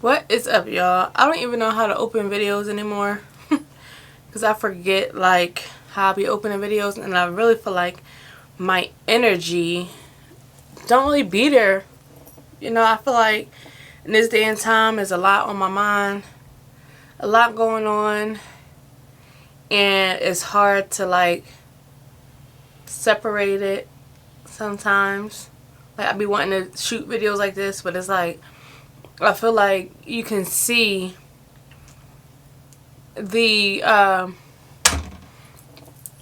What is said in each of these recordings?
What is up, y'all? I don't even know how to open videos anymore because I forget like how I be opening videos, and I really feel like my energy don't really be there. I feel like in this day and time there's a lot on my mind, a lot going on, and it's hard to like separate it sometimes. Like I be wanting to shoot videos like this, but it's like I feel like you can see the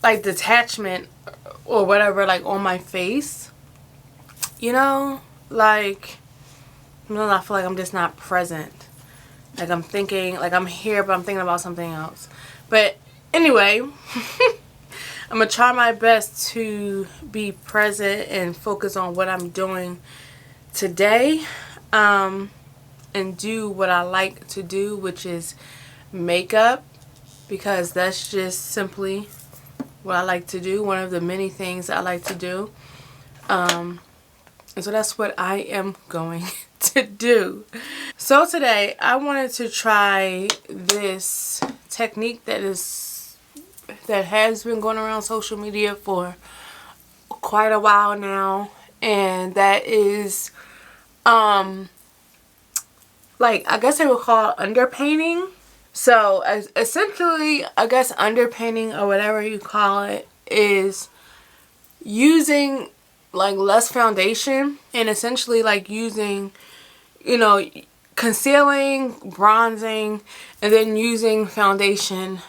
like detachment or whatever like on my face, like I feel like I'm just not present. Like I'm thinking, like I'm here, but I'm thinking about something else. But anyway, I'm gonna try my best to be present and focus on what I'm doing today, and do what I like to do, which is makeup, because that's just simply what I like to do. One of the many things I like to do. And so that's what I am going to do. So today I wanted to try this technique that has been going around social media for quite a while now, and that is like I guess they would call it underpainting. So essentially, I guess underpainting or whatever you call it is using like less foundation and essentially like using, concealing, bronzing, and then using foundation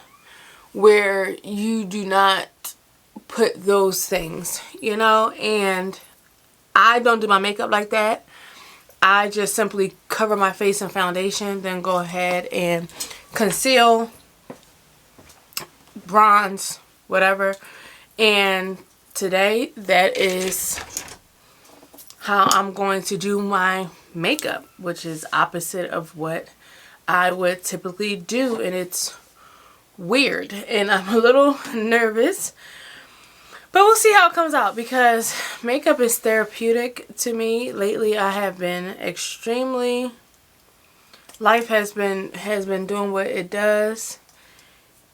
where you do not put those things, and I don't do my makeup like that. I just simply cover my face in foundation, then go ahead and conceal, bronze, whatever. And today, that is how I'm going to do my makeup, which is opposite of what I would typically do. And it's weird. And I'm a little nervous. But we'll see how it comes out, because makeup is therapeutic to me. Lately, I have been extremely... Life has been doing what it does.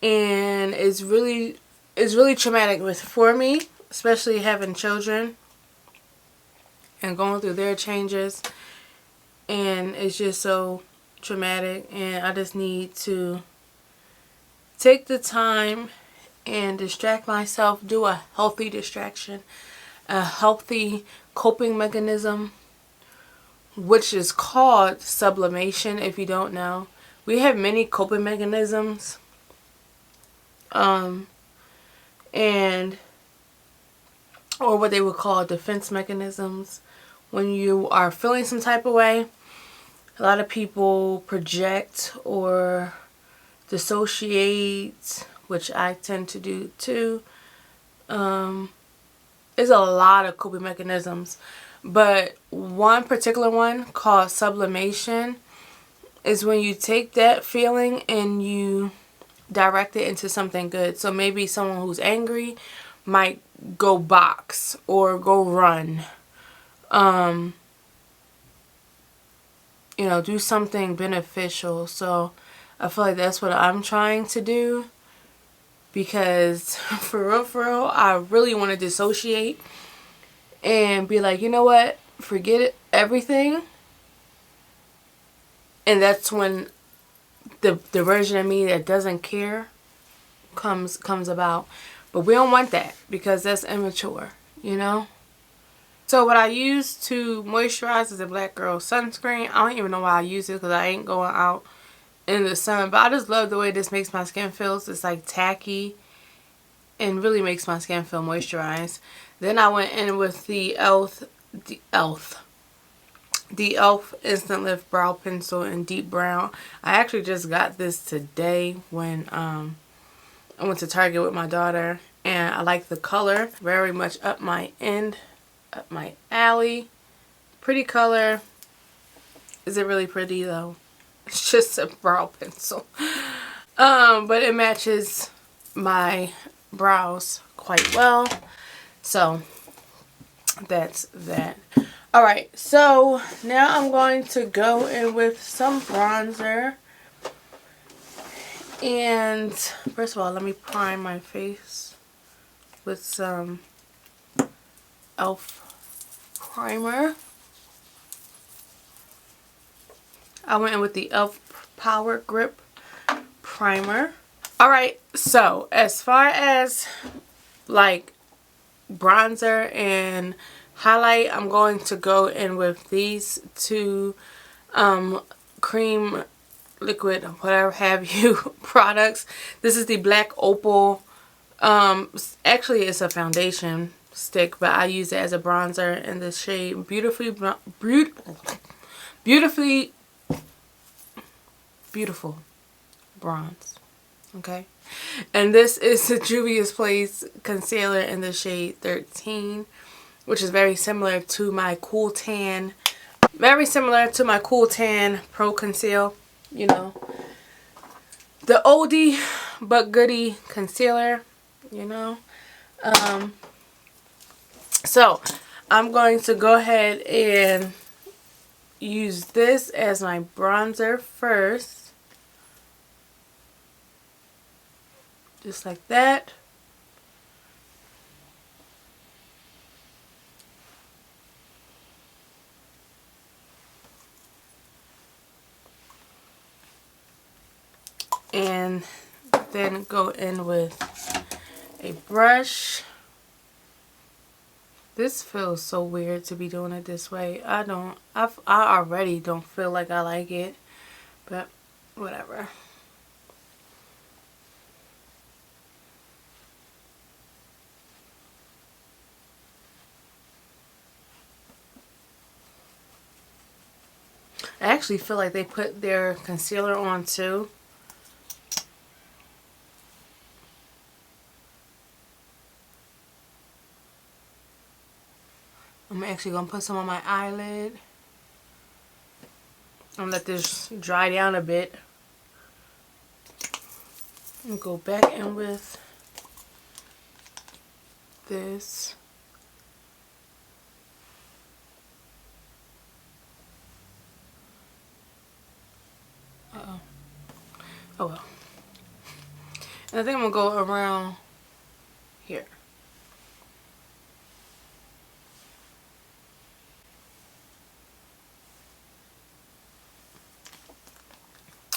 And it's really traumatic for me, especially having children and going through their changes. And it's just so traumatic, and I just need to take the time and distract myself, do a healthy distraction, a healthy coping mechanism, which is called sublimation. If you don't know, we have many coping mechanisms, and or what they would call defense mechanisms. When you are feeling some type of way, a lot of people project or dissociate, which I tend to do too. There's a lot of coping mechanisms, but one particular one called sublimation is when you take that feeling and you direct it into something good. So maybe someone who's angry might go box or go run. Do something beneficial. So I feel like that's what I'm trying to do, because for real, I really want to dissociate and be like, you know what, forget it, everything. And that's when the version of me that doesn't care comes about. But we don't want that, because that's immature, So what I use to moisturize is a Black Girl sunscreen. I don't even know why I use it, because I ain't going out in the sun. But I just love the way this makes my skin feel. It's like tacky and really makes my skin feel moisturized. Then I went in with the e.l.f. Instant Lift Brow Pencil in Deep Brown. I actually just got this today when I went to Target with my daughter. And I like the color. Very much up my alley. Pretty color. Is it really pretty though? It's just a brow pencil. But it matches my brows quite well. So that's that. Alright, so now I'm going to go in with some bronzer. And first of all, let me prime my face with some e.l.f. primer. I went in with the e.l.f. Power Grip primer. Alright, so as far as like bronzer and highlight, I'm going to go in with these two cream liquid whatever have you products. This is the Black Opal. Actually it's a foundation stick, but I use it as a bronzer in the shade beautifully beautiful bronze. Okay, and this is the Juvia's Place concealer in the shade 13, which is very similar to my Cool Tan. Very similar to my Cool Tan Pro Conceal. You know, the oldie but goodie concealer. You know. So I'm going to go ahead and use this as my bronzer first. Just like that. And then go in with a brush. This feels so weird to be doing it this way. I already don't feel like I like it, but whatever. I actually feel like they put their concealer on too. I'm actually going to put some on my eyelid. I'm going to let this dry down a bit. And go back in with this. Uh-oh. Oh well. And I think I'm going to go around here.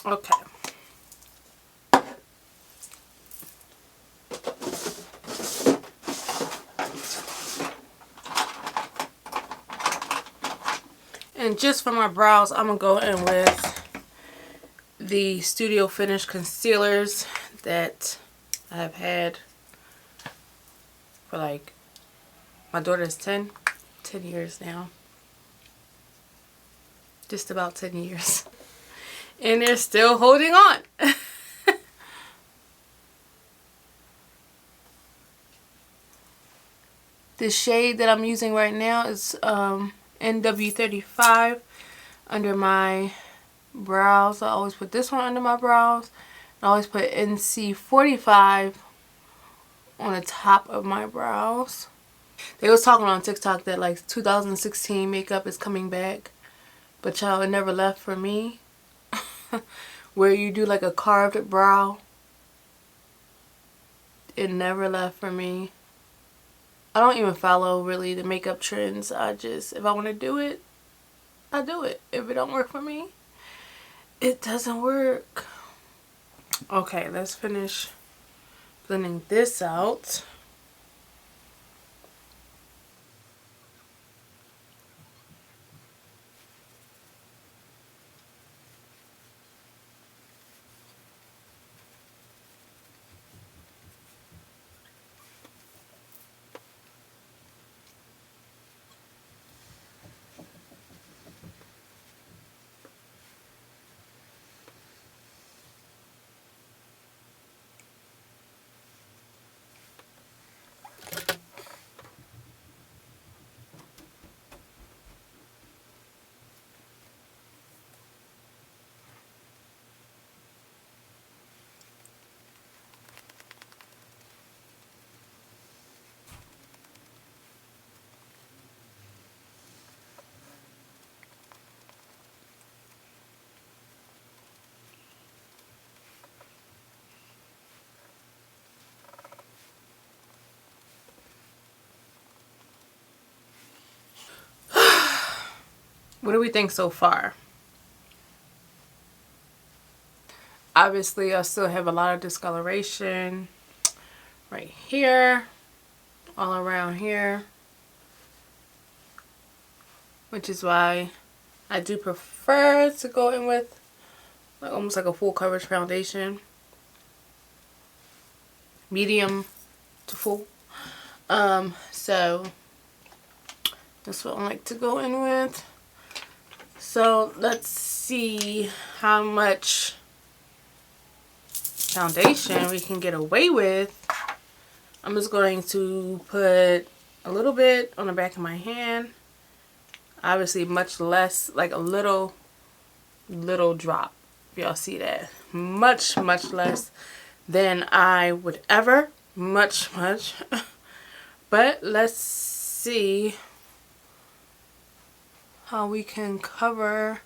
Okay. And just for my brows, I'm going to go in with the Studio Finish concealers that I've had for like, my daughter's 10 years now. Just about 10 years. And they're still holding on. The shade that I'm using right now is NW35 under my brows. I always put this one under my brows. I always put NC45 on the top of my brows. They was talking on TikTok that like 2016 makeup is coming back. But y'all, it never left for me. Where you do like a carved brow. It never left for me. I don't even follow really the makeup trends. I just, if I want to do it, I do it. If it don't work for me, it doesn't work. Okay, let's finish blending this out. What do we think so far? Obviously, I still have a lot of discoloration right here, all around here, which is why I do prefer to go in with like almost like a full coverage foundation, medium to full. So that's what I like to go in with. So let's see how much foundation we can get away with. I'm just going to put a little bit on the back of my hand. Obviously much less, like a little drop. If y'all see that. Much less than I would ever. Much. But let's see how we can cover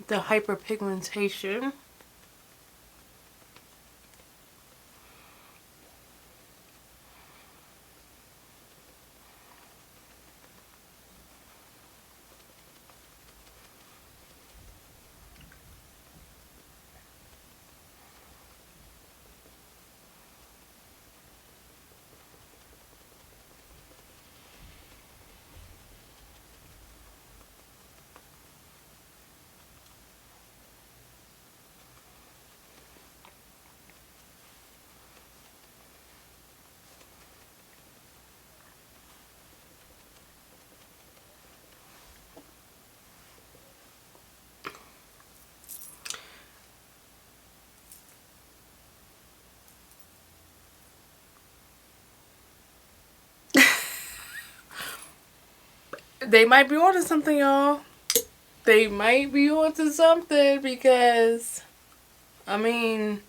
the hyperpigmentation. They might be onto something, y'all. They might be onto something because, I mean,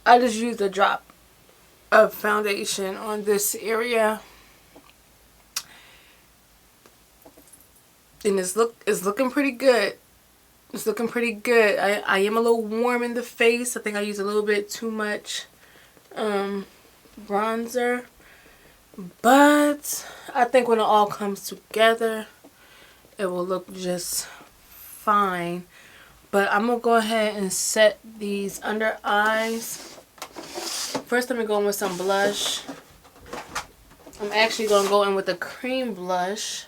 I just used a drop of foundation on this area. And it's looking pretty good. It's looking pretty good. I am a little warm in the face. I think I used a little bit too much bronzer. But I think when it all comes together, it will look just fine. But I'm going to go ahead and set these under eyes. First, let me go in with some blush. I'm actually going to go in with a cream blush.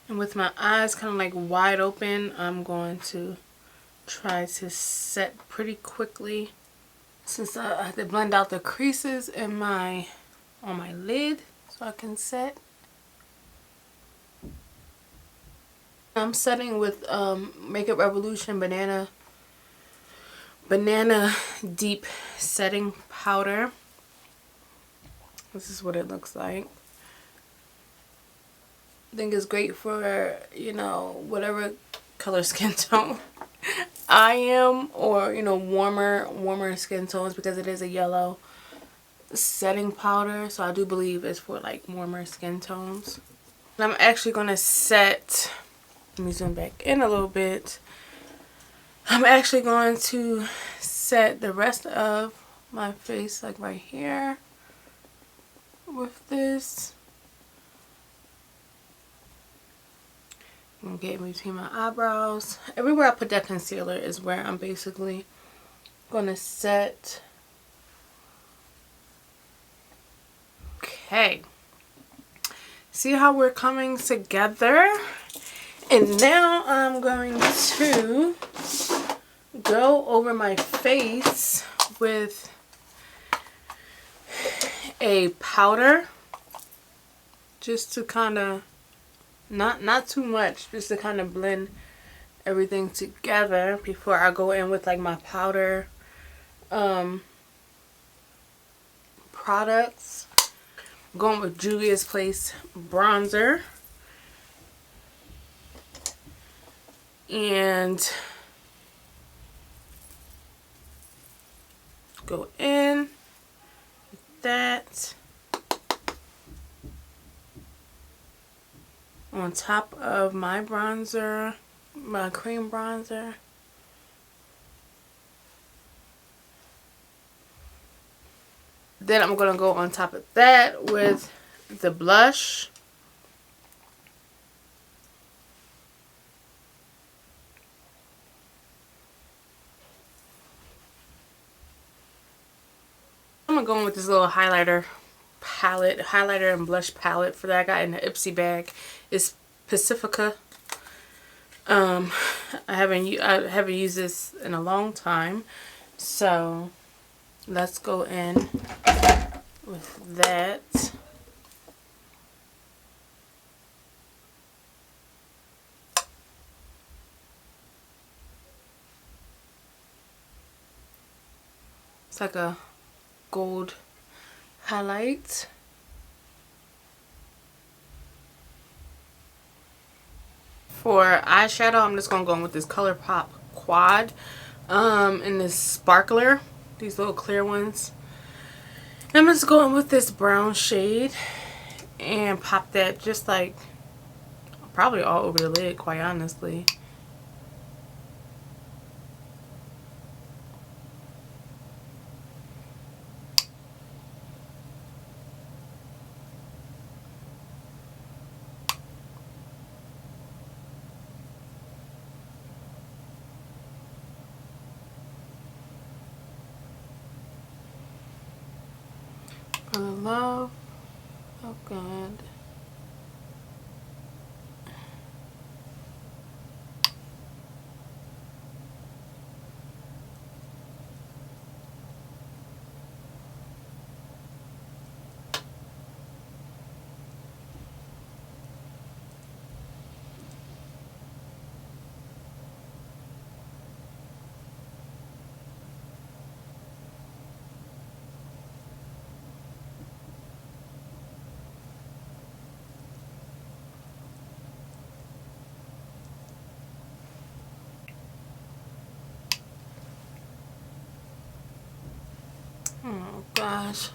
And with my eyes kind of like wide open, I'm going to try to set pretty quickly. Since I have to blend out the creases in on my lid so I can set. I'm setting with Makeup Revolution banana deep setting powder. This is what it looks like. I think it's great for, you know, whatever color skin tone I am, or, you know, warmer skin tones, because it is a yellow setting powder. So I do believe it's for like warmer skin tones. And I'm actually going to set, let me zoom back in a little bit. I'm actually going to set the rest of my face like right here with this. Okay, between my eyebrows. Everywhere I put that concealer is where I'm basically going to set. Okay. See how we're coming together? And now I'm going to go over my face with a powder, just to kind of, not too much, just to kind of blend everything together before I go in with like my powder products. I'm going with Juvia's Place bronzer. I'm going to set, and go in with that on top of my bronzer, my cream bronzer. Then I'm going to go on top of that with the blush. I'm going to go in with this little highlighter and blush palette for that I got in the Ipsy bag. It's Pacifica. I haven't used this in a long time. So let's go in with that. It's like a gold highlight. For eyeshadow, I'm just going to go in with this ColourPop Quad and this sparkler, these little clear ones. And I'm just going with this brown shade and pop that just like probably all over the lid, quite honestly. For the love of God. Oh gosh.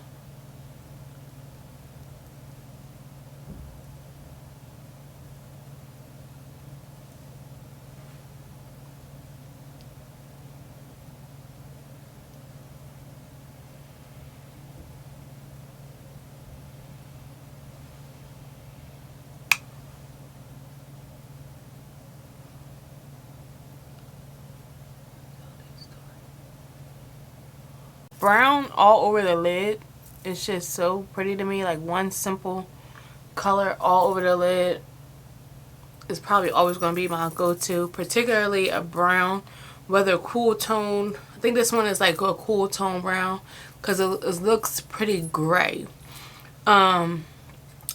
Brown all over the lid. It's just so pretty to me. Like one simple color all over the lid is probably always going to be my go-to, particularly a brown, whether a cool tone. I think this one is like a cool tone brown because it looks pretty gray. But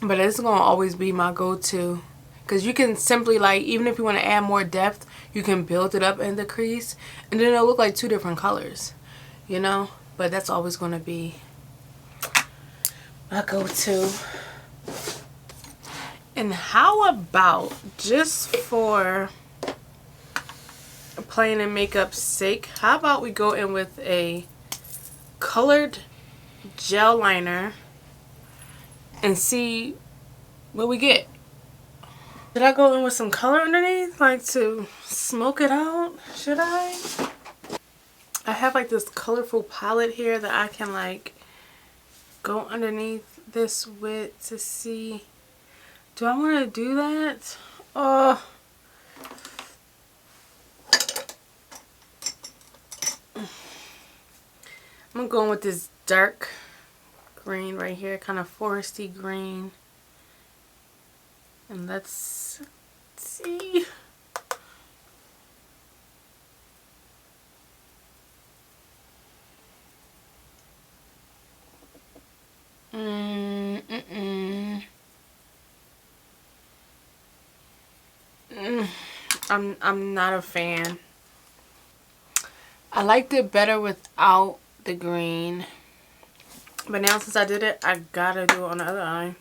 it's going to always be my go-to because you can simply, like, even if you want to add more depth, you can build it up in the crease and then it'll look like two different colors, you know? But that's always going to be my go-to. And how about, just for playing and makeup's sake, how about we go in with a colored gel liner and see what we get. Should I go in with some color underneath, like to smoke it out? Should I? I have like this colorful palette here that I can like go underneath this with to see. Do I want to do that? I'm going with this dark green right here, kind of foresty green. And let's see. I'm not a fan. I liked it better without the green, but now since I did it, I gotta do it on the other eye.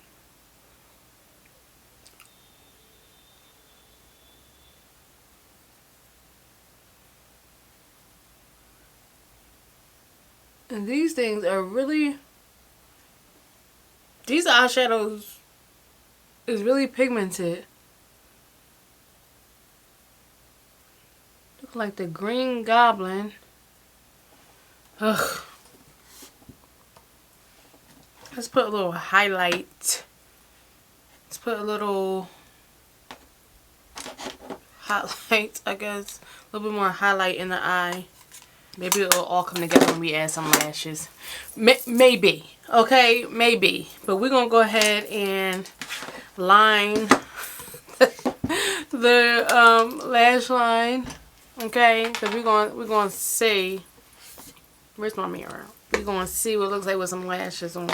And these things are really, these eyeshadows is really pigmented. Look like the Green Goblin. Ugh. Let's put a little highlight. Let's put a little highlight, I guess. A little bit more highlight in the eye. Maybe it'll all come together when we add some lashes. Maybe. Okay? Maybe. But we're going to go ahead and line the lash line. Okay? Because we're going to see. Where's my mirror? We're going to see what it looks like with some lashes on.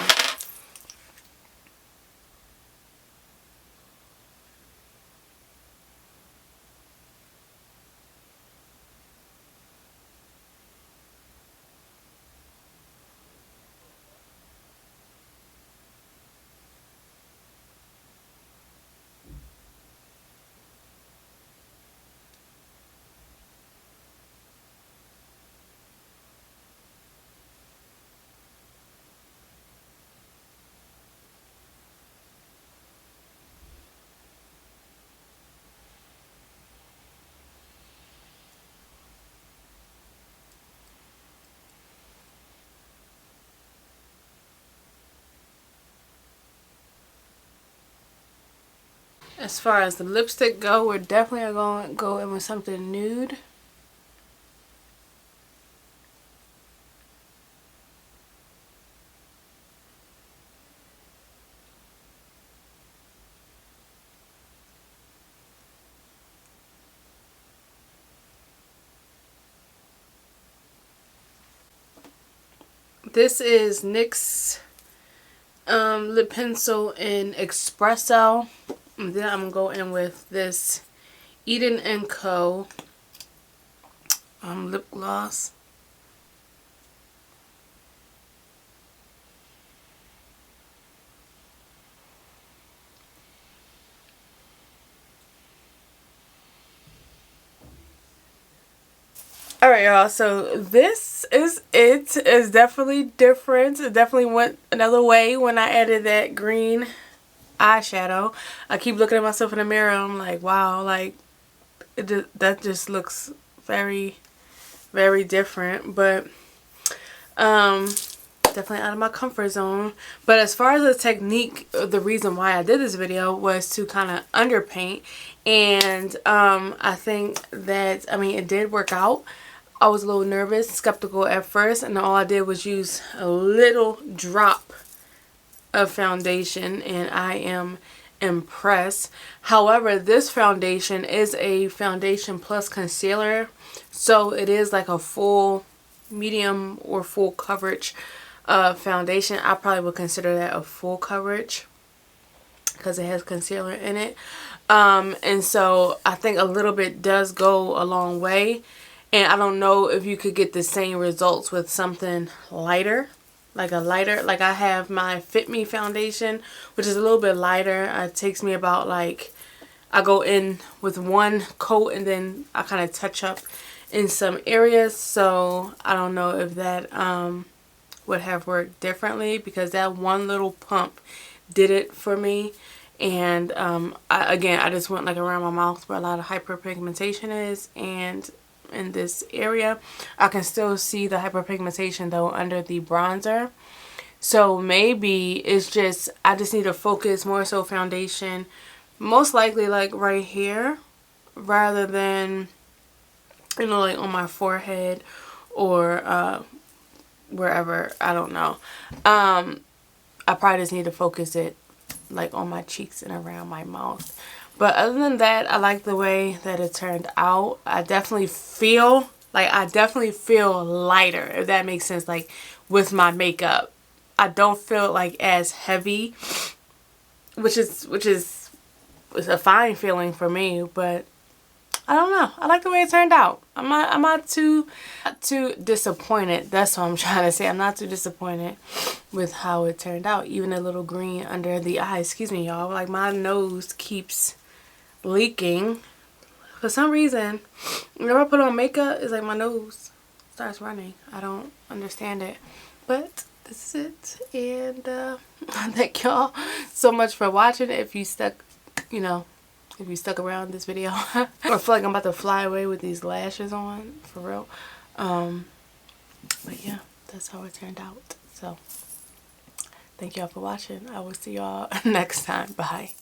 As far as the lipstick go, we're definitely going to go in with something nude. This is NYX lip pencil in Espresso. And then I'm going to go in with this Eden & Co. Lip gloss. Alright, y'all, so this is it. It's definitely different. It definitely went another way when I added that green eyeshadow. I keep looking at myself in the mirror and I'm like, wow, like, that just looks very, very different. But, definitely out of my comfort zone. But as far as the technique, the reason why I did this video was to kind of underpaint. And, I think that, I mean, it did work out. I was a little nervous, skeptical at first, and all I did was use a little drop of foundation, and I am impressed. However, this foundation is a foundation plus concealer, so it is like a full medium or full coverage foundation. I probably would consider that a full coverage because it has concealer in it. And so I think a little bit does go a long way. And I don't know if you could get the same results with something lighter. Like I have my Fit Me foundation, which is a little bit lighter. It takes me about like, I go in with one coat and then I kind of touch up in some areas. So I don't know if that would have worked differently, because that one little pump did it for me. And I just went like around my mouth where a lot of hyperpigmentation is, and in this area I can still see the hyperpigmentation though under the bronzer. So maybe it's just, I just need to focus more so foundation, most likely like right here, rather than, you know, like on my forehead or wherever. I don't know. I probably just need to focus it like on my cheeks and around my mouth. But other than that, I like the way that it turned out. I definitely feel lighter, if that makes sense, like with my makeup. I don't feel like as heavy, which is a fine feeling for me, but I don't know. I like the way it turned out. I'm not too disappointed. That's what I'm trying to say. I'm not too disappointed with how it turned out. Even a little green under the eye. Excuse me, y'all. Like, my nose keeps leaking for some reason. Whenever I put on makeup, it's like my nose starts running. I don't understand it. But this is it, and thank y'all so much for watching. If you stuck, you know, if you stuck around this video, or feel like I'm about to fly away with these lashes on, for real. But yeah, that's how it turned out. So thank y'all for watching. I will see y'all next time. Bye.